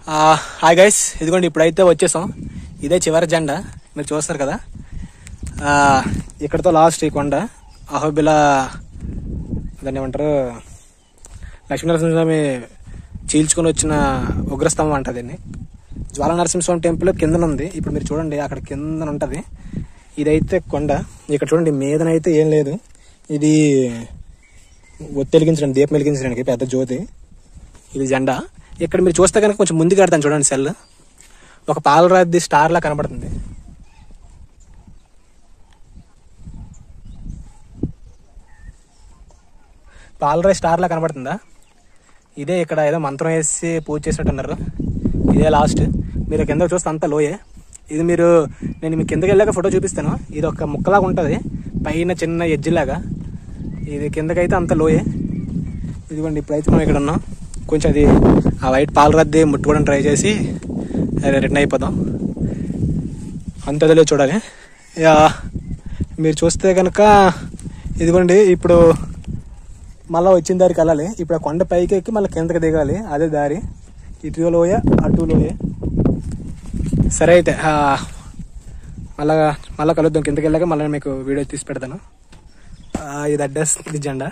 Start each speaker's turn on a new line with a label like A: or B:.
A: Hi guys, ఇదిగోండి ఇప్పుడైతే వచ్చేసాం. ఇదే చివరి జెండా మీరు చూస్తారు కదా. ఇక్కడతో లాస్ట్ ఈ కొండ అహోబిల, దాన్ని ఏమంటారు, లక్ష్మీనరసింహస్వామి చీల్చుకుని వచ్చిన ఉగ్రస్తంభం అంట. దీన్ని జ్వాలా నరసింహస్వామి టెంపుల్ కిందన ఉంది. ఇప్పుడు మీరు చూడండి, అక్కడ కిందన ఉంటది. ఇదైతే కొండ. ఇక్కడ చూడండి, మీదనైతే ఏం లేదు. ఇది ఒత్తి వెలిగించడానికి, దీపం వెలిగించడానికి పెద్ద జ్యోతి. ఇది జెండా. ఇక్కడ మీరు చూస్తే కనుక కొంచెం ముందుకు కడతాను చూడండి. సెల్ ఒక పాలరాతి స్టార్ లా కనబడుతుంది. పాలరాయి స్టార్ లా కనబడుతుందా? ఇదే ఇక్కడ ఏదో మంత్రం వేసి పూజ చేసినట్టున్నారు. ఇదే లాస్ట్. మీరు కింద చూస్తే అంతా లోయే. ఇది నేను మీ కిందకి వెళ్ళాక ఫోటో చూపిస్తాను. ఇది ఒక ముక్కలాగా ఉంటుంది, పైన చిన్న ఎడ్జిలాగా. ఇది కిందకైతే అంత లోయే. ఇదిగోండి ఇప్పుడైతే మనం ఇక్కడ ఉన్నాం. కొంచెం అది ఆ వైట్ పాలరద్ది ముట్టుకోవడం ట్రై చేసి రిటర్న్ అయిపోదాం. అంతదిలో చూడాలి. మీరు చూస్తే కనుక ఇదిగోండి, ఇప్పుడు మళ్ళీ వచ్చిన దారికి వెళ్ళాలి. ఇప్పుడు ఆ కొండ పైకి ఎక్కి మళ్ళీ కిందకి దిగాలి. అదే దారి. ఇటు లోయ అటు లోయ. సరే అయితే మళ్ళీ కలుద్దాం. కిందకి వెళ్ళాక మళ్ళీ మీకు వీడియో తీసి పెడతాను. ఇది అడ్రస్, ఇది జెండా.